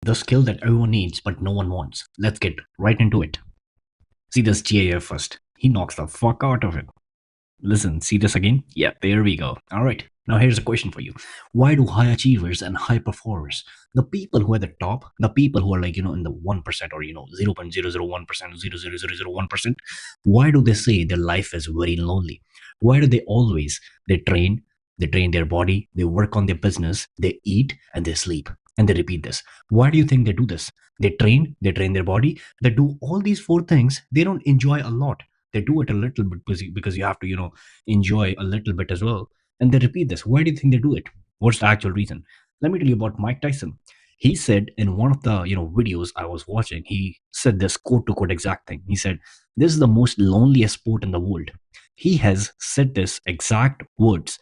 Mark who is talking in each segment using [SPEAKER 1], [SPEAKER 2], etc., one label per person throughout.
[SPEAKER 1] The skill that everyone needs but no one wants. Let's get right into it. See this GAF first. He knocks the fuck out of it. Listen, see this again? Yeah, there we go. All right. Now here's a question for you. Why do high achievers and high performers, the people who are at the top, the people who are like, in the 1% or, 0.001%, 0.0001%, why do they say their life is very lonely? Why do they always, they train their body, they work on their business, they eat and they sleep and they repeat this. Why do you think they do this? They train their body, they do all these four things. They don't enjoy a lot. They do it a little bit because you have to enjoy a little bit as well, and they repeat this. Why do you think they do it? What's the actual reason? Let me tell you about Mike Tyson. He said in one of the videos I was watching, he said this quote to quote exact thing. He said, this is the most loneliest sport in the world. He has said this exact words.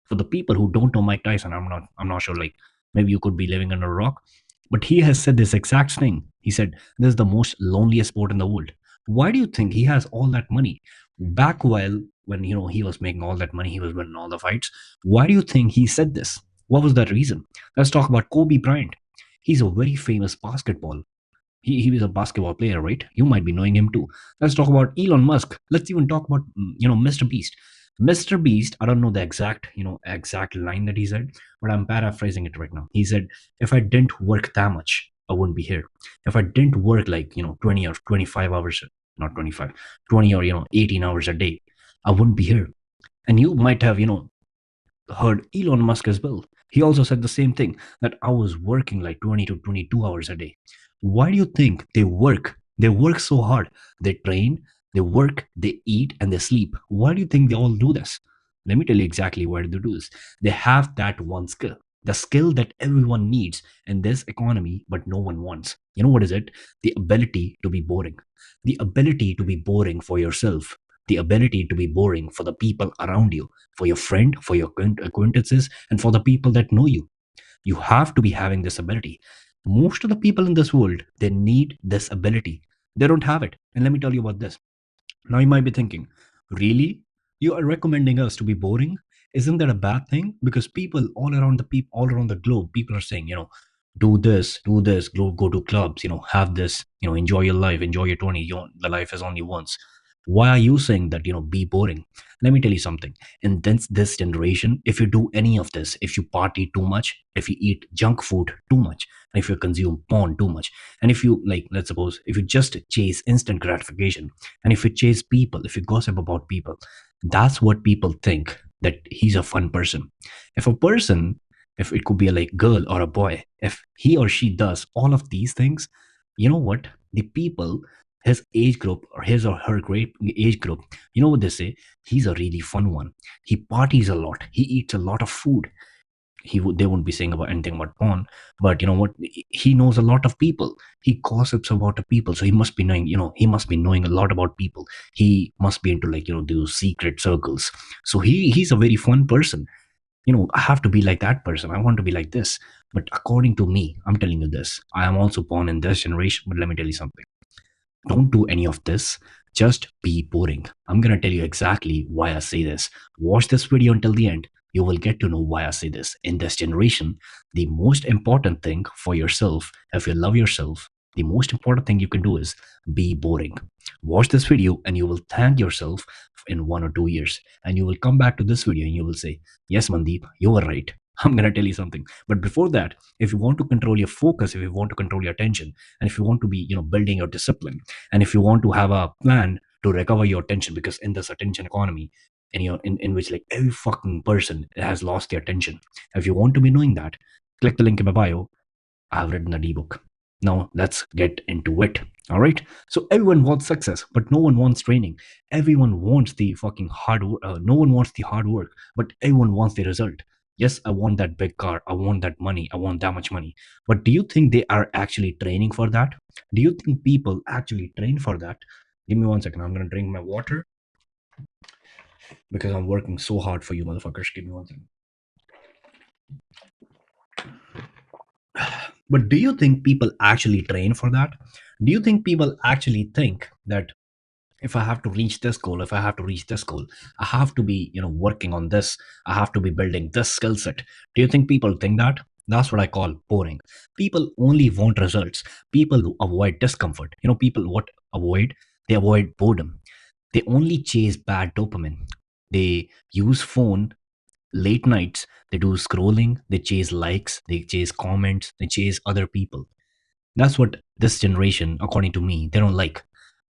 [SPEAKER 1] For the people who don't know Mike Tyson, I'm not sure, like, maybe you could be living under a rock, but he has said this exact thing. He said this is the most loneliest sport in the world. Why do you think he has all that money? Back while when he was making all that money, he was winning all the fights. Why do you think he said this? What was that reason? Let's talk about Kobe Bryant. He's a very famous basketball. He was a basketball player, right? You might be knowing him too. Let's talk about Elon Musk. Let's even talk about Mr. Beast. Mr. Beast, I don't know the exact line that he said, but I'm paraphrasing it right now. He said, if I didn't work that much, I wouldn't be here. If I didn't work like 20 or 25 hours, not 25, 20 or 18 hours a day, I wouldn't be here. And you might have heard Elon Musk as well. He also said the same thing, that I was working like 20 to 22 hours a day. Why do you think they work? They work so hard. They train, they work, they eat, and they sleep. Why do you think they all do this? Let me tell you exactly why they do this. They have that one skill, the skill that everyone needs in this economy, but no one wants. You know what is it? The ability to be boring. The ability to be boring for yourself. The ability to be boring for the people around you, for your friend, for your acquaintances, and for the people that know you. You have to be having this ability. Most of the people in this world, they need this ability. They don't have it. And let me tell you about this. Now you might be thinking, really? You are recommending us to be boring? Isn't that a bad thing? Because people all around the globe, people are saying, do this, go to clubs, have this, enjoy your life, enjoy your 20, the life is only once. Why are you saying that, be boring? Let me tell you something. In this generation, if you do any of this, if you party too much, if you eat junk food too much, and if you consume porn too much, and if you, like, let's suppose, if you just chase instant gratification, and if you chase people, if you gossip about people, that's what people think, that he's a fun person. If a person, if it could be a like girl or a boy, if he or she does all of these things, you know what? The people, his age group or his or her great age group, you know what they say? He's a really fun one. He parties a lot. He eats a lot of food. They won't be saying about anything about porn, but you know what? He knows a lot of people. He gossips about the people, so he must be knowing. He must be knowing a lot about people. He must be into, like, those secret circles. So he's a very fun person. I have to be like that person. I want to be like this. But according to me, I'm telling you this. I am also born in this generation. But let me tell you something. Don't do any of this. Just be boring. I'm going to tell you exactly why I say this. Watch this video until the end. You will get to know why I say this. In this generation, the most important thing for yourself, if you love yourself, the most important thing you can do is be boring. Watch this video and you will thank yourself in 1 or 2 years. And you will come back to this video and you will say, yes, Mandeep, you were right. I'm going to tell you something. But before that, if you want to control your focus, if you want to control your attention, and if you want to be, building your discipline, and if you want to have a plan to recover your attention, because in this attention economy, in which, like, every fucking person has lost their attention. If you want to be knowing that, click the link in my bio. I've written an ebook. Now let's get into it. All right. So everyone wants success, but no one wants training. Everyone wants the fucking hard work. No one wants the hard work, but everyone wants the result. Yes, I want that big car. I want that money. I want that much money. But do you think they are actually training for that? Do you think people actually train for that? Give me 1 second. I'm going to drink my water because I'm working so hard for you, motherfuckers. Give me 1 second. But do you think people actually train for that? Do you think people actually think that if I have to reach this goal, if I have to reach this goal, I have to be, working on this. I have to be building this skill set. Do you think people think that? That's what I call boring. People only want results. People who avoid discomfort. People what avoid? They avoid boredom. They only chase bad dopamine. They use phone late nights. They do scrolling. They chase likes. They chase comments. They chase other people. That's what this generation, according to me, they don't like.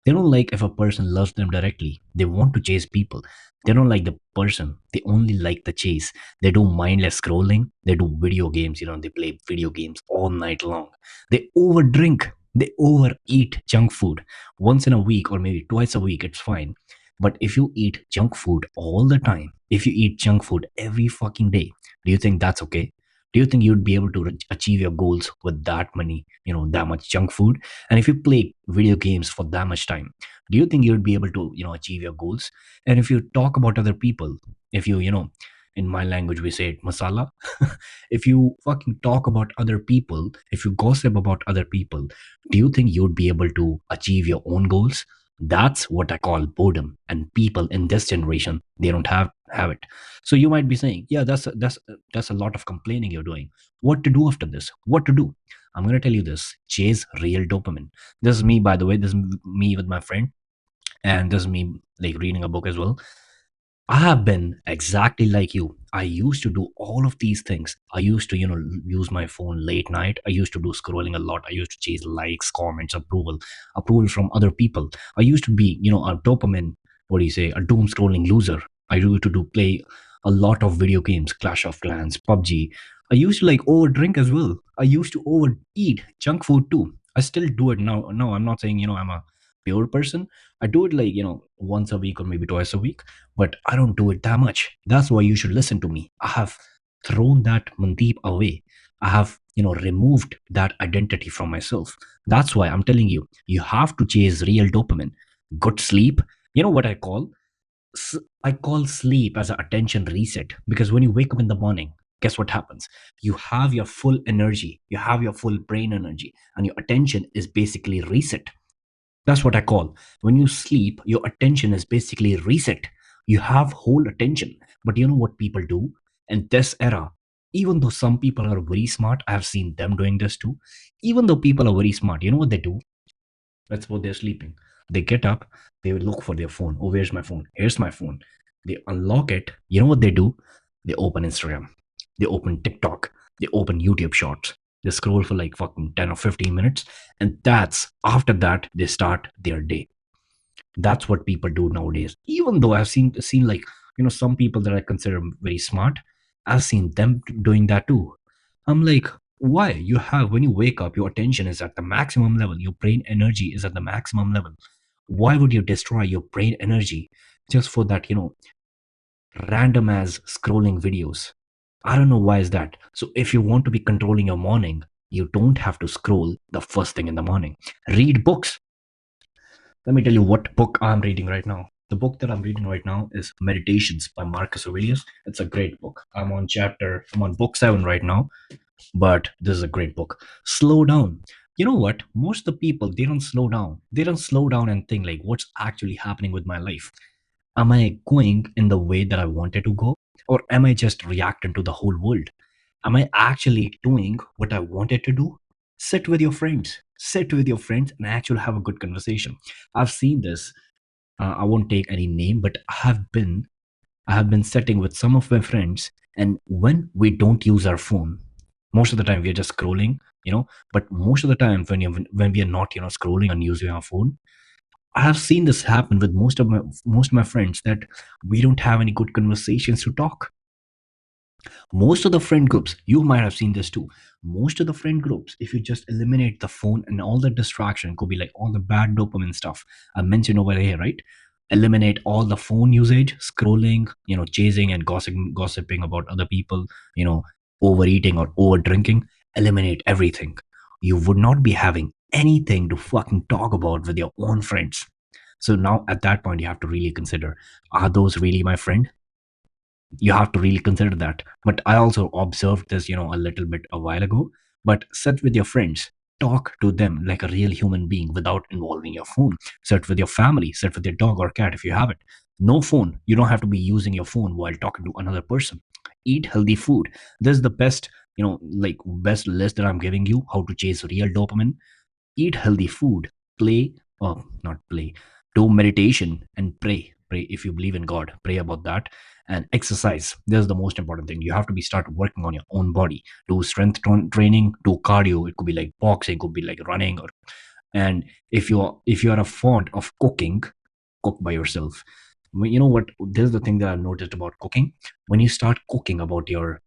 [SPEAKER 1] They don't like if a person loves them directly. They want to chase people. They don't like the person. They only like the chase. They do mindless scrolling. They do video games. They play video games all night long. They overdrink. They overeat junk food once in a week or maybe twice a week. It's fine. But if you eat junk food all the time, if you eat junk food every fucking day, do you think that's okay? Do you think you'd be able to achieve your goals with that money, that much junk food? And if you play video games for that much time, do you think you'd be able to, achieve your goals? And if you talk about other people, if you in my language we say it masala, if you fucking talk about other people, if you gossip about other people, do you think you'd be able to achieve your own goals? That's what I call boredom. And people in this generation, they don't have it. So you might be saying, yeah, that's a lot of complaining you're doing. What to do after this? What to do? I'm going to tell you this: chase real dopamine. This is me, by the way. This is me with my friend, and this is me like reading a book as well. I have been exactly like you. I used to do all of these things. I used to, use my phone late night. I used to do scrolling a lot. I used to chase likes, comments, approval from other people. I used to be, a dopamine, what do you say, a doom scrolling loser. I used to do play a lot of video games, Clash of Clans, PUBG. I used to like over drink as well. I used to overeat junk food too. I still do it now. No, I'm not saying, I'm a pure person. I do it like, once a week or maybe twice a week, but I don't do it that much. That's why you should listen to me. I have thrown that Mandeep away. I have, removed that identity from myself. That's why I'm telling you, you have to chase real dopamine. Good sleep. You know what I call? I call sleep as an attention reset, because when you wake up in the morning, guess what happens? You have your full energy, you have your full brain energy, and your attention is basically reset. That's what I call. When you sleep, your attention is basically reset. You have whole attention. But you know what people do in this era? Even though some people are very smart, I have seen them doing this too. Even though people are very smart, you know what they do? That's what they're sleeping. They get up, they will look for their phone. Oh, where's my phone? Here's my phone. They unlock it. You know what they do? They open Instagram. They open TikTok. They open YouTube Shorts. They scroll for like fucking 10 or 15 minutes. And that's after that, they start their day. That's what people do nowadays. Even though I've seen like, some people that I consider very smart, I've seen them doing that too. I'm like, why? You have, when you wake up, your attention is at the maximum level. Your brain energy is at the maximum level. Why would you destroy your brain energy just for that, random as scrolling videos? I don't know why is that. So if you want to be controlling your morning, you don't have to scroll the first thing in the morning. Read books. Let me tell you what book I'm reading right now. The book that I'm reading right now is Meditations by Marcus Aurelius. It's a great book. I'm on book 7 right now, but this is a great book. Slow down. You know what? Most of the people, they don't slow down. They don't slow down and think like, what's actually happening with my life? Am I going in the way that I wanted to go? Or am I just reacting to the whole world? Am I actually doing what I wanted to do? Sit with your friends. Sit with your friends and actually have a good conversation. I've seen this. I won't take any name, but I have been sitting with some of my friends, and when we don't use our phone, most of the time we are just scrolling, But most of the time when we are not, scrolling and using our phone, I have seen this happen with most of my friends, that we don't have any good conversations to talk. Most of the friend groups, you might have seen this too. Most of the friend groups, if you just eliminate the phone and all the distraction, could be like all the bad dopamine stuff I mentioned over here, right? Eliminate all the phone usage, scrolling, chasing and gossiping about other people, you know, overeating or over drinking. Eliminate everything. You would not be having anything to fucking talk about with your own friends. So now at that point, you have to really consider, are those really my friend? You have to really consider that. But I also observed this, a little bit a while ago. But sit with your friends, talk to them like a real human being without involving your phone. Sit with your family, sit with your dog or cat if you have it. No phone. You don't have to be using your phone while talking to another person. Eat healthy food. This is the best like best list that I'm giving you, how to chase real dopamine: eat healthy food, play, not play, do meditation and pray. Pray if you believe in God, pray about that, and exercise. This is the most important thing. You have to be start working on your own body. Do strength training, do cardio. It could be like boxing, it could be like running, or and if you are a fond of cooking, cook by yourself. You know what? This is the thing that I've noticed about cooking. When you start cooking about your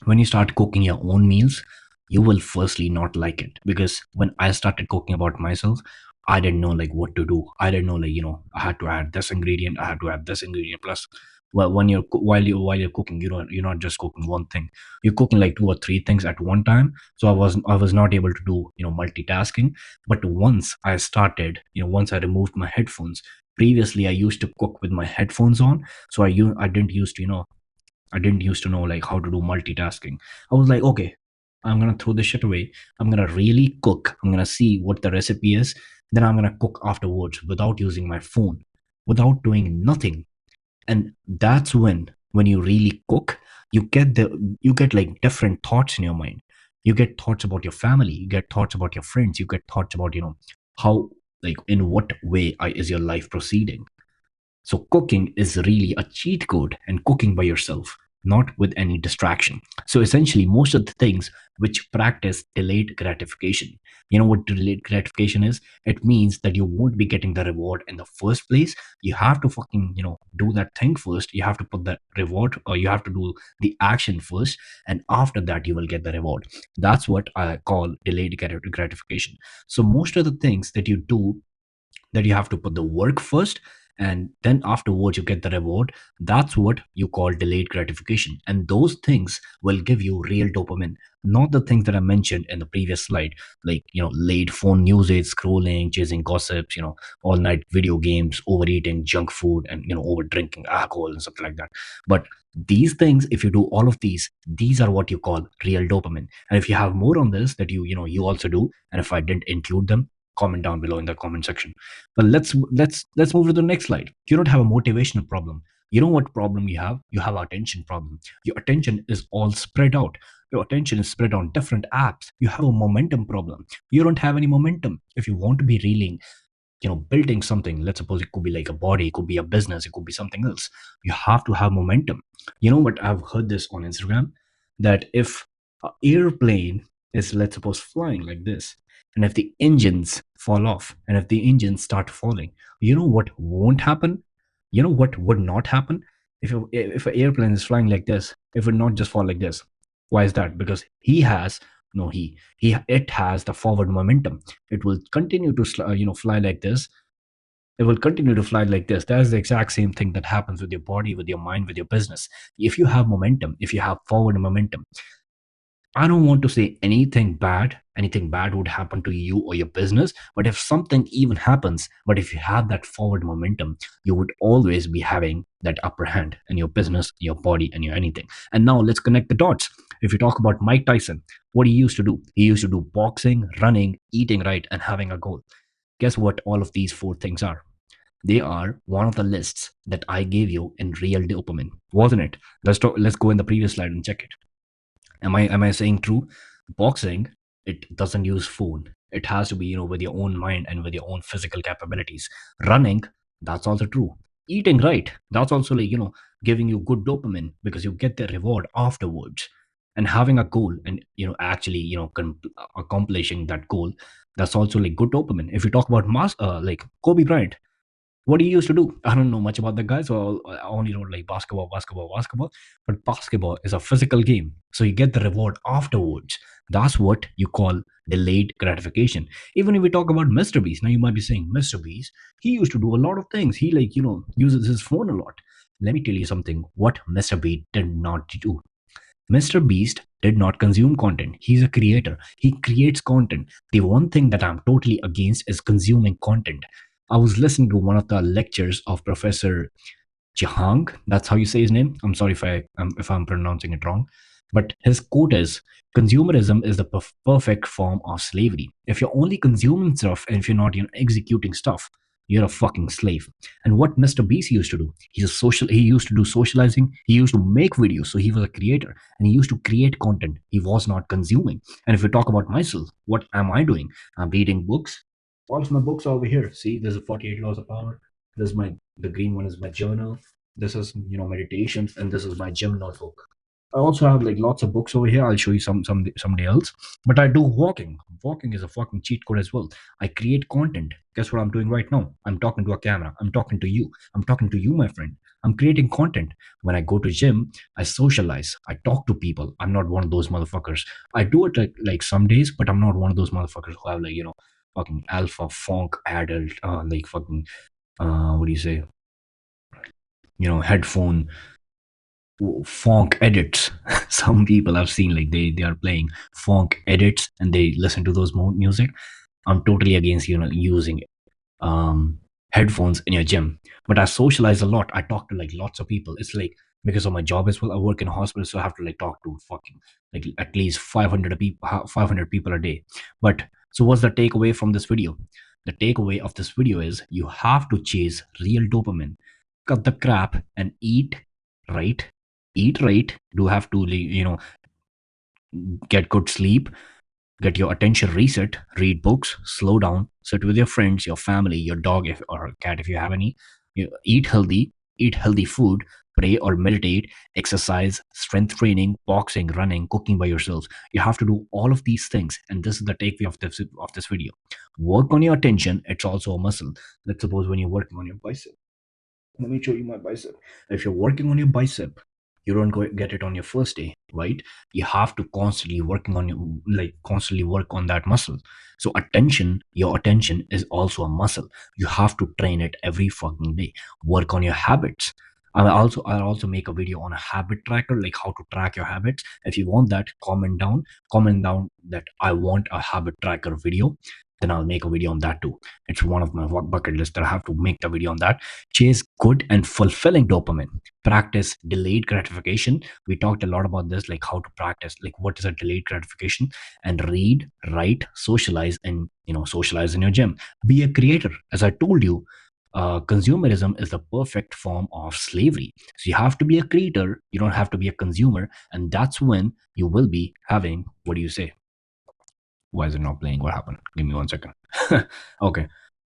[SPEAKER 1] when you start cooking your own meals, you will firstly not like it, because when I started cooking about myself, I didn't know like what to do. I didn't know, like, I had to add this ingredient, I had to add this ingredient. Plus, well, when while you're cooking, you're not just cooking one thing. You're cooking like two or three things at one time. So I was not able to do multitasking. But once I removed my headphones. Previously, I used to cook with my headphones on, so I didn't used to I didn't used to know like how to do multitasking. I was like, okay, I'm gonna throw this shit away. I'm gonna really cook. I'm gonna see what the recipe is. Then I'm gonna cook afterwards without using my phone, without doing nothing. And that's when you really cook, you get like different thoughts in your mind. You get thoughts about your family. You get thoughts about your friends. You get thoughts about how, like, in what way is your life proceeding. So cooking is really a cheat code, and cooking by yourself, not with any distraction. So essentially, most of the things which practice delayed gratification. You know what delayed gratification is? It means that you won't be getting the reward in the first place. You have to fucking, do that thing first. You have to put the reward, or you have to do the action first, and after that you will get the reward. That's what I call delayed gratification. So most of the things that you do, that you have to put the work first, and then afterwards you get the reward. That's what you call delayed gratification, and those things will give you real dopamine, not the things that I mentioned in the previous slide, like late phone usage, scrolling, chasing gossips, all night video games, overeating junk food, and over drinking alcohol and something like that. But these things, if you do all of these are what you call real dopamine. And if you have more on this that you also do, and if I didn't include them, comment down below in the comment section. But let's move to the next slide. You don't have a motivational problem. You know what problem you have? You have attention problem. Your attention is all spread out. Your attention is spread on different apps. You have a momentum problem. You don't have any momentum. If you want to be really, building something, let's suppose it could be like a body, it could be a business, it could be something else, you have to have momentum. You know what? I've heard this on Instagram, that if an airplane is, let's suppose, flying like this, and if the engines fall off, and if the engines start falling, you know what won't happen? You know what would not happen? If an airplane is flying like this, it would not just fall like this. Why is that? Because he has no he it has the forward momentum. It will continue to fly like this. It will continue to fly like this. That is the exact same thing that happens with your body, with your mind, with your business. If you have momentum, if you have forward momentum, I don't want to say anything bad would happen to you or your business, but if something even happens, but if you have that forward momentum, you would always be having that upper hand in your business, your body, and your anything. And now let's connect the dots. If you talk about Mike Tyson, what he used to do? He used to do boxing, running, eating right, and having a goal. Guess what all of these four things are? They are one of the lists that I gave you in real dopamine, wasn't it? Let's go in the previous slide and check it. Am I saying true? Boxing, it doesn't use phone. It has to be, with your own mind and with your own physical capabilities. Running, that's also true. Eating right, that's also like, giving you good dopamine, because you get the reward afterwards. And having a goal, and actually, accomplishing that goal, that's also like good dopamine. If you talk about like Kobe Bryant, what he used to do, I don't know much about the guy, so I only know like basketball. But basketball is a physical game, so you get the reward afterwards. That's what you call delayed gratification. Even if we talk about Mr. Beast, now you might be saying, Mr. Beast, he used to do a lot of things. He, like, uses his phone a lot. Let me tell you something. What Mr. Beast did not do. Mr. Beast did not consume content. He's a creator. He creates content. The one thing that I'm totally against is consuming content. I was listening to one of the lectures of Professor Jahang. That's how you say his name. I'm sorry if I'm pronouncing it wrong. But his quote is, consumerism is the perfect form of slavery. If you're only consuming stuff, and if you're not executing stuff, you're a fucking slave. And what Mr. Beast used to do, he used to do socializing, he used to make videos, so he was a creator and he used to create content. He was not consuming. And if we talk about myself, what am I doing? I'm reading books. All of my books are over here. See, there's a 48 laws of power. There's my the green one is my journal. This is meditations, and this is my gym notebook. I also have like lots of books over here. I'll show you someday else. But I do walking. Walking is a fucking cheat code as well. I create content. Guess what I'm doing right now? I'm talking to a camera. I'm talking to you. I'm talking to you, my friend. I'm creating content. When I go to gym, I socialize. I talk to people. I'm not one of those motherfuckers. I do it like some days, but I'm not one of those motherfuckers who have fucking alpha funk adult like fucking what do you say headphone funk edits. Some people I've seen like they are playing funk edits and they listen to those music. I'm totally against using um headphones in your gym. But I socialize a lot. I talk to like lots of people. It's like because of my job as well. I work in a hospital, so I have to like talk to fucking like at least 500 people a day. But so what's the takeaway from this video? The takeaway of this video is you have to chase real dopamine. Cut the crap and right. Eat right. Do have to get good sleep, get your attention reset, read books, slow down, sit with your friends, your family, your dog if, or cat if you have any. Eat healthy food, pray or meditate, exercise, strength training, boxing, running, cooking by yourselves. You have to do all of these things, and this is the takeaway of this video. Work on your attention. It's also a muscle. Let's suppose when you're working on your bicep. Let me show you my bicep. If you're working on your bicep, you don't get it on your first day, right? You have to constantly work on that muscle. So your attention is also a muscle. You have to train it every fucking day. Work on your habits. I'll also make a video on a habit tracker, like how to track your habits. If you want that, comment down that I want a habit tracker video. Then I'll make a video on that too. It's one of my bucket list that I have to make the video on that. Chase good and fulfilling dopamine. Practice delayed gratification. We talked a lot about this, like how to practice, like what is a delayed gratification. And read, write, socialize, and socialize in your gym. Be a creator. As I told you, consumerism is the perfect form of slavery. So you have to be a creator. You don't have to be a consumer, and that's when you will be having, what do you say? Why is it not playing? What happened? Give me 1 second. Okay.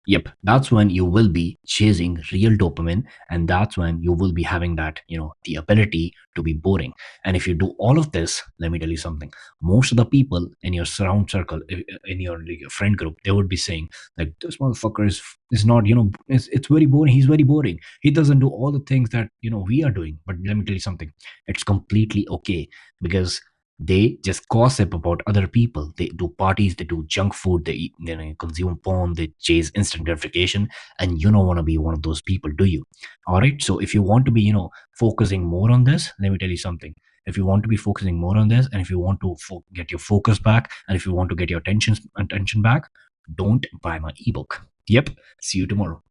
[SPEAKER 1] Yep, that's when you will be chasing real dopamine, and that's when you will be having that, the ability to be boring. And if you do all of this, let me tell you something. Most of the people in your surround circle, in your like, friend group, they would be saying like, this motherfucker is not, it's very boring. He's very boring. He doesn't do all the things that we are doing. But let me tell you something. It's completely okay, because they just gossip about other people. They do parties, they do junk food, they eat, consume porn, they chase instant gratification, and you don't want to be one of those people, do you? All right. So if you want to be, focusing more on this, let me tell you something. If you want to be focusing more on this, and if you want to get your focus back, and if you want to get your attention back, don't buy my ebook. Yep. See you tomorrow.